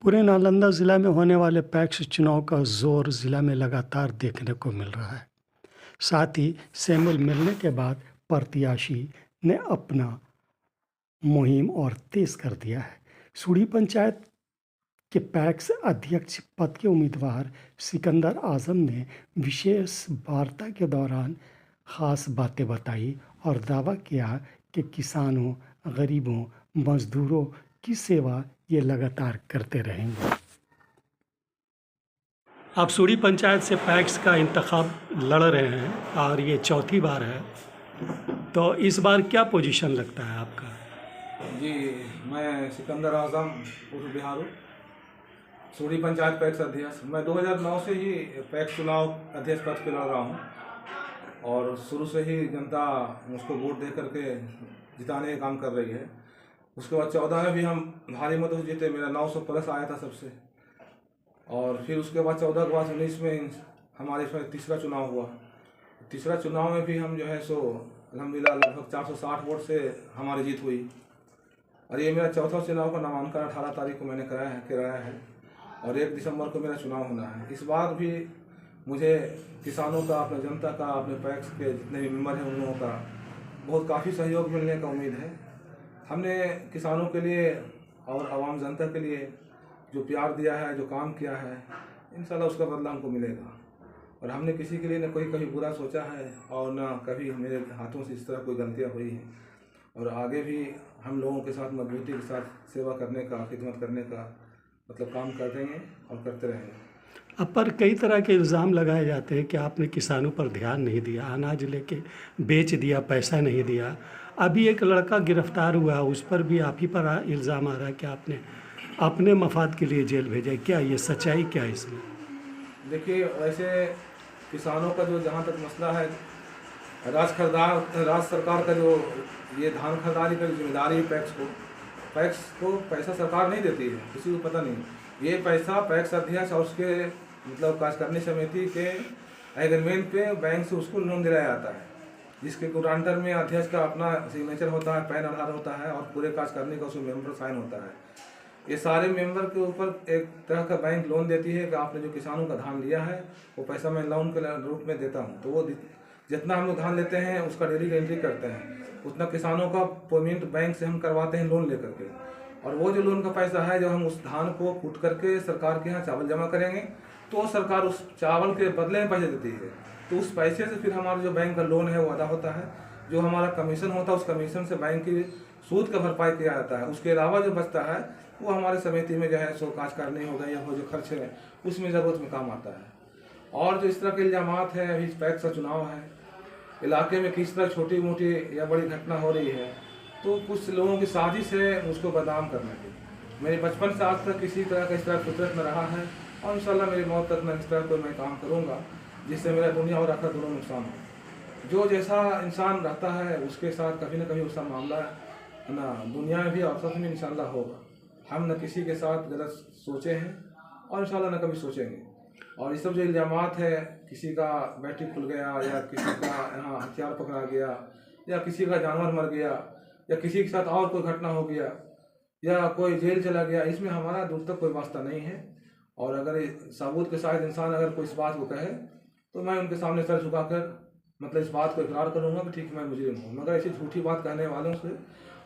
पूरे नालंदा जिला में होने वाले पैक्स चुनाव का जोर जिला में लगातार देखने को मिल रहा है। साथ ही सैमुअल मिलने के बाद प्रत्याशी ने अपना मुहिम और तेज कर दिया है। सूढ़ी पंचायत के पैक्स अध्यक्ष पद के उम्मीदवार सिकंदर आजम ने विशेष वार्ता के दौरान खास बातें बताई और दावा किया कि किसानों, गरीबों, मजदूरों की सेवा ये लगातार करते रहेंगे। आप सूढ़ी पंचायत से पैक्स का इंतखाब लड़ रहे हैं और ये चौथी बार है, तो इस बार क्या पोजीशन लगता है आपका? जी, मैं सिकंदर आजम उर्फ बिहारू, सूढ़ी पंचायत पैक्स अध्यक्ष। मैं 2009 से ही पैक्स चुनाव अध्यक्ष पद पे लड़ रहा हूँ और शुरू से ही जनता मुझको वोट दे करके जिताने का काम कर रही है। उसके बाद 14 में भी हम भारी मतों से जीते, मेरा 900 प्लस आया था सबसे। और फिर उसके बाद 14 के बाद 19 में हमारे इसमें तीसरा चुनाव हुआ। तीसरा चुनाव में भी हम जो है सो अल्हम्दुलिल्लाह लगभग 460 वोट से हमारी जीत हुई। और ये मेरा चौथा चुनाव का नामांकन 18 तारीख को मैंने कराया है और 1 दिसंबर को मेरा चुनाव होना है। इस बार भी मुझे किसानों का, अपने जनता का, अपने पैक्स के जितने भी मेंबर हैं उन लोगों का बहुत काफ़ी सहयोग मिलने का उम्मीद है। हमने किसानों के लिए और आवाम जनता के लिए जो प्यार दिया है, जो काम किया है, इंशाल्लाह उसका बदला हमको मिलेगा। और हमने किसी के लिए न कोई कभी बुरा सोचा है और न कभी मेरे हाथों से इस तरह कोई गलतियाँ हुई हैं। और आगे भी हम लोगों के साथ मजबूती के साथ सेवा करने का, खिदमत करने का मतलब काम कर देंगे और करते रहेंगे। अब पर कई तरह के इल्ज़ाम लगाए जाते हैं कि आपने किसानों पर ध्यान नहीं दिया, अनाज लेके बेच दिया, पैसा नहीं दिया। अभी एक लड़का गिरफ्तार हुआ, उस पर भी आप ही पर इल्ज़ाम आ रहा है कि आपने अपने मफाद के लिए जेल भेजा है। क्या ये सच्चाई क्या है इसमें? देखिए, वैसे किसानों का जो जहाँ तक मसला है, राज्य सरकार का जो ये धान खरीदारी का जिम्मेदारी है पैक्स को पैसा सरकार नहीं देती है, किसी को पता नहीं। ये पैसा पैक्स अध्यक्ष और उसके मतलब कार्यकारिणी समिति के एग्रीमेंट पे बैंक से उसको लोन दिलाया जाता है, जिसके गारंटर में अध्यक्ष का अपना सिग्नेचर होता है, पैन आधार होता है और पूरे कार्यकारिणी का उसमें मेंबर साइन होता है। ये सारे मेंबर के ऊपर एक तरह का बैंक लोन देती है कि आपने जो किसानों का धान लिया है वो पैसा मैं लोन के रूप में देता हूँ। तो वो जितना हम लोग धान लेते हैं उसका डेली एंट्री करते हैं, उतना किसानों का पेमेंट बैंक से हम करवाते हैं लोन लेकर के। और वो जो लोन का पैसा है, जो हम उस धान को कूट करके सरकार के यहाँ चावल जमा करेंगे तो सरकार उस चावल के बदले में पैसे देती है। तो उस पैसे से फिर हमारा जो बैंक का लोन है वो अदा होता है। जो हमारा कमीशन होता है उस कमीशन से बैंक की सूद का भरपाई किया जाता है। उसके अलावा जो बचता है वो हमारे समिति में जो है सो कार्यकारिणी हो गई या वो जो खर्च है उसमें ज़रूरत में काम आता है। और जो इस तरह के इल्जामात हैं, अभी पैक्स का चुनाव है, इलाके में किस तरह छोटी मोटी या बड़ी घटना हो रही है, तो कुछ लोगों की साजिश है उसको बदनाम करने की। मेरे बचपन से आज तक किसी तरह का इस तरह फितरत में रहा है और इंशाल्लाह मेरी मौत तक मैं इस तरह कोई मैं काम करूँगा जिससे मेरा दुनिया और आखिरत दोनों नुकसान हो। जो जैसा इंसान रहता है उसके साथ कभी न कभी उसका मामला है ना दुनिया में भी और आखिरत में इंशाल्लाह होगा। हम न किसी के साथ गलत सोचे हैं और इंशाल्लाह न कभी सोचेंगे। और ये सब जो इल्ज़ामात है, किसी का बैटरी खुल गया या किसी का यहाँ हथियार पकड़ा गया या किसी का जानवर मर गया या किसी के साथ और कोई घटना हो गया या कोई जेल चला गया, इसमें हमारा दूर तक कोई वास्ता नहीं है। और अगर सबूत के साथ इंसान अगर कोई इस बात को कहे तो मैं उनके सामने सर झुकाकर मतलब इस बात को इकरार करूँगा कि ठीक मैं मुजरिम हूँ। मगर ऐसी झूठी बात कहने वालों से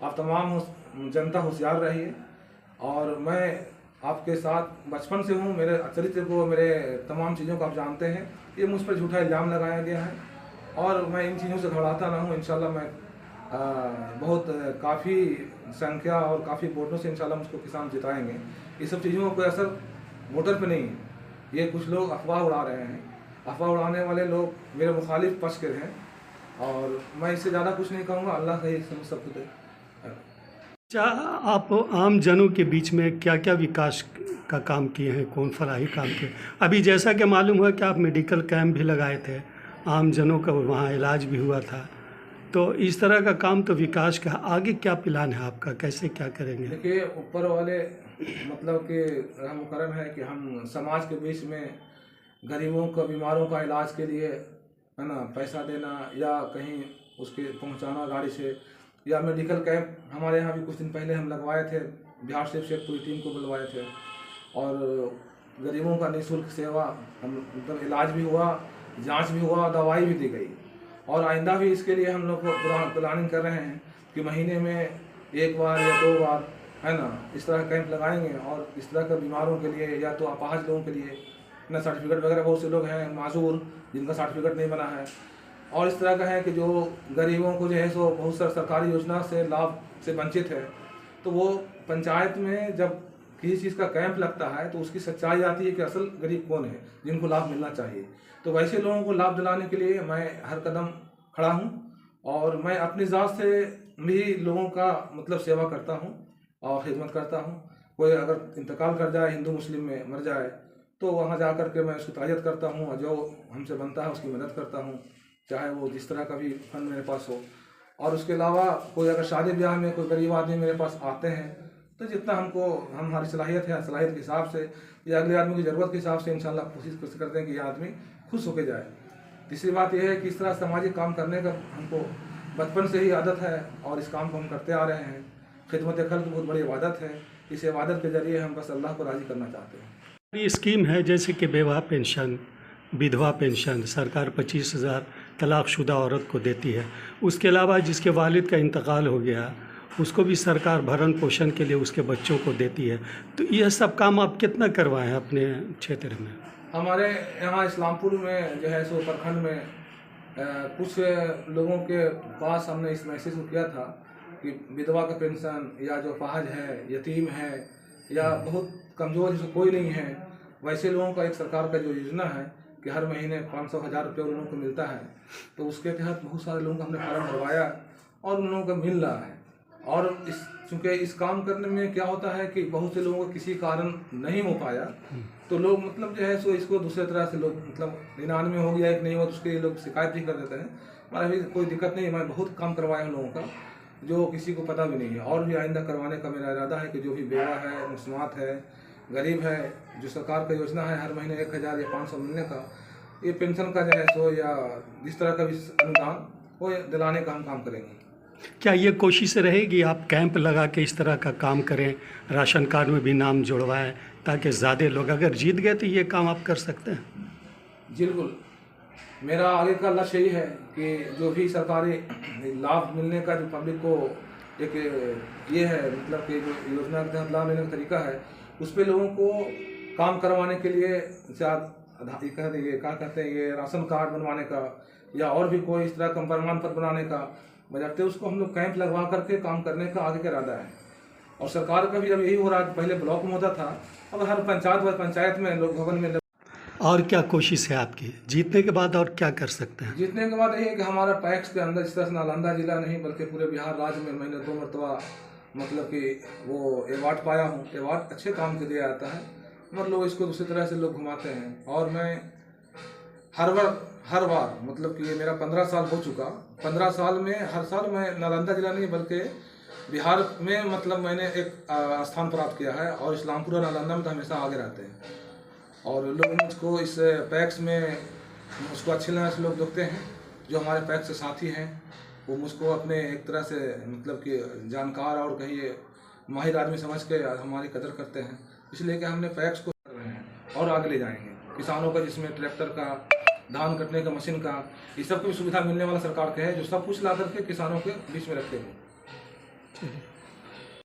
आप तमाम जनता होशियार रहिए। और मैं आपके साथ बचपन से हूँ, मेरे चरित्र को, मेरे तमाम चीज़ों को आप जानते हैं। ये मुझ पर झूठा इल्ज़ाम लगाया गया है और मैं इन चीज़ों से घबराता ना हूँ। इंशाल्लाह मैं बहुत काफ़ी संख्या और काफ़ी वोटों से इंशाल्लाह मुझको किसान जिताएंगे। ये सब चीज़ों का कोई असर वोटर पे नहीं है। ये कुछ लोग अफवाह उड़ा रहे हैं, अफवाह उड़ाने वाले लोग मेरे मुखालिफ पक्ष के हैं और मैं इससे ज़्यादा कुछ नहीं कहूँगा। अल्लाह का ही समझ सब कुछ है। क्या आप आम जनों के बीच में क्या क्या विकास का काम किए हैं, कौन फलाही काम किए? अभी जैसा कि मालूम हुआ कि आप मेडिकल कैंप भी लगाए थे, आम जनों का वहाँ इलाज भी हुआ था, तो इस तरह का काम तो विकास का। आगे क्या प्लान है आपका, कैसे क्या करेंगे? देखिए, ऊपर वाले मतलब कि रहम करम है कि हम समाज के बीच में गरीबों का, बीमारों का इलाज के लिए है ना पैसा देना या कहीं उसके पहुंचाना गाड़ी से, या मेडिकल कैंप हमारे यहाँ भी कुछ दिन पहले हम लगवाए थे। बिहार से पूरी टीम को बुलवाए थे और गरीबों का निःशुल्क सेवा मतलब इलाज भी हुआ, जांच भी हुआ, दवाई भी दी गई। और आइंदा भी इसके लिए हम लोग प्लानिंग कर रहे हैं कि महीने में 1 बार या 2 बार, है ना, इस तरह कैंप लगाएंगे। और इस तरह के बीमारों के लिए या तो अपाहज लोगों के लिए ना सर्टिफिकेट वगैरह, बहुत से लोग हैं माजूर जिनका सर्टिफिकेट नहीं बना है, और इस तरह का है कि जो गरीबों को जो है सो बहुत सारी सरकारी योजना से लाभ से वंचित है, तो वो पंचायत में जब किसी चीज़ का कैंप लगता है तो उसकी सच्चाई आती है कि असल गरीब कौन है जिनको लाभ मिलना चाहिए। तो वैसे लोगों को लाभ दिलाने के लिए मैं हर कदम खड़ा हूँ, और मैं अपनी ज़ात से भी लोगों का मतलब सेवा करता हूँ और खिदमत करता हूँ। कोई अगर इंतकाल कर जाए, हिंदू मुस्लिम में मर जाए, तो वहाँ जा कर के मैं उसकी ताज़ियत करता हूँ और जो हमसे बनता है उसकी मदद करता हूँ, चाहे वो जिस तरह का भी फंड मेरे पास हो। और उसके अलावा कोई अगर शादी ब्याह में कोई गरीब आदमी मेरे पास आते हैं, तो जितना हमारी सलाहियत है, सलाहियत के हिसाब से या अगले आदमी की ज़रूरत के हिसाब से इंशाल्लाह कोशिश करते हैं कि ये आदमी खुश होकर जाए। तीसरी बात यह है कि इस तरह सामाजिक काम करने का हमको बचपन से ही आदत है और इस काम को हम करते आ रहे हैं। खिदमत खल्क बहुत बड़ी इबादत है, इस इबादत के ज़रिए हम बस अल्लाह को राज़ी करना चाहते हैं। ये स्कीम है जैसे कि विवाह पेंशन, विधवा पेंशन सरकार 25,000 तलाकशुदा औरत को देती है। उसके अलावा जिसके वालिद का इंतकाल हो गया उसको भी सरकार भरण पोषण के लिए उसके बच्चों को देती है। तो यह सब काम आप कितना करवाएं हैं अपने क्षेत्र में? हमारे यहाँ इस्लामपुर में जो है सो प्रखंड में कुछ लोगों के पास हमने इस मैसेज को किया था कि विधवा का पेंशन या जो अपाहज है, यतीम है या बहुत कमज़ोर जिसको कोई नहीं है, वैसे लोगों का एक सरकार का जो योजना है कि हर महीने 500-1000 रुपये उन लोगों को मिलता है। तो उसके तहत बहुत सारे लोगों का हमने फॉर्म भरवाया और उन लोगों को मिल रहा है। और चूँकि इस काम करने में क्या होता है कि बहुत से लोगों को किसी कारण नहीं हो पाया, तो लोग मतलब जो है सो इसको दूसरे तरह से लोग मतलब 99 हो गया, एक नहीं हुआ तो उसके लिए लोग शिकायत भी कर देते हैं। हमारा भी कोई दिक्कत नहीं, मैं बहुत काम करवाया उन लोगों का जो किसी को पता भी नहीं है। और भी आइंदा करवाने का मेरा इरादा है कि जो भी बेवा है, मुस्लिमात है, गरीब है, जो सरकार का योजना है हर महीने 1000 या 500 मिलने का, ये पेंशन का जो है सो या जिस तरह का भी अनुदान वो दिलाने का हम काम करेंगे। क्या ये कोशिश रहेगी आप कैंप लगा के इस तरह का काम करें, राशन कार्ड में भी नाम जुड़वाएं, ताकि ज़्यादा लोग अगर जीत गए तो ये काम आप कर सकते हैं? बिल्कुल, मेरा आगे का लक्ष्य यही है कि जो भी सरकारी लाभ मिलने का जो पब्लिक को एक ये है मतलब कि जो योजना के तहत लाभ लेने का तरीका है, उस पर लोगों को काम करवाने के लिए क्या कहते हैं ये राशन कार्ड बनवाने का या और भी कोई इस तरह का प्रमाण पत्र बनाने का, बजाते उसको हम लोग कैंप लगवा करके काम करने का आगे का इरादा है। और सरकार का भी जब यही हो रहा है, पहले ब्लॉक में होता था, अब हर पंचायत में लोग भवन में। और क्या कोशिश है आपकी जीतने के बाद, और क्या कर सकते हैं? जीतने के बाद यही है कि हमारा पैक्स के अंदर इस तरह से नालंदा जिला नहीं बल्कि पूरे बिहार राज्य में मैंने 2 मरतबा मतलब कि वो अवार्ड पाया हूँ। अवार्ड अच्छे काम के लिए आता है, मगर लोग इसको दूसरी तरह से लोग घुमाते हैं। और मैं हर बार मतलब कि ये मेरा 15 साल हो चुका, 15 साल में हर साल मैं नालंदा जिला नहीं बल्कि बिहार में मतलब मैंने एक स्थान प्राप्त किया है। और इस्लामपुर और नालंदा में तो हमेशा आगे रहते हैं। और लोग मुझको इस पैक्स में उसको अच्छे नज़र से लोग देखते हैं। जो हमारे पैक्स के साथी हैं वो मुझको अपने एक तरह से मतलब कि जानकार और कहिए माहिर आदमी समझ के हमारी कदर करते हैं, इसलिए कि हमने पैक्स को कर रहे हैं और आगे ले जाएंगे। किसानों का जिसमें ट्रैक्टर का, धान कटने का मशीन का, ये सब की सुविधा मिलने वाला सरकार का है, जो सब कुछ ला करके किसानों के बीच में रखेंगे।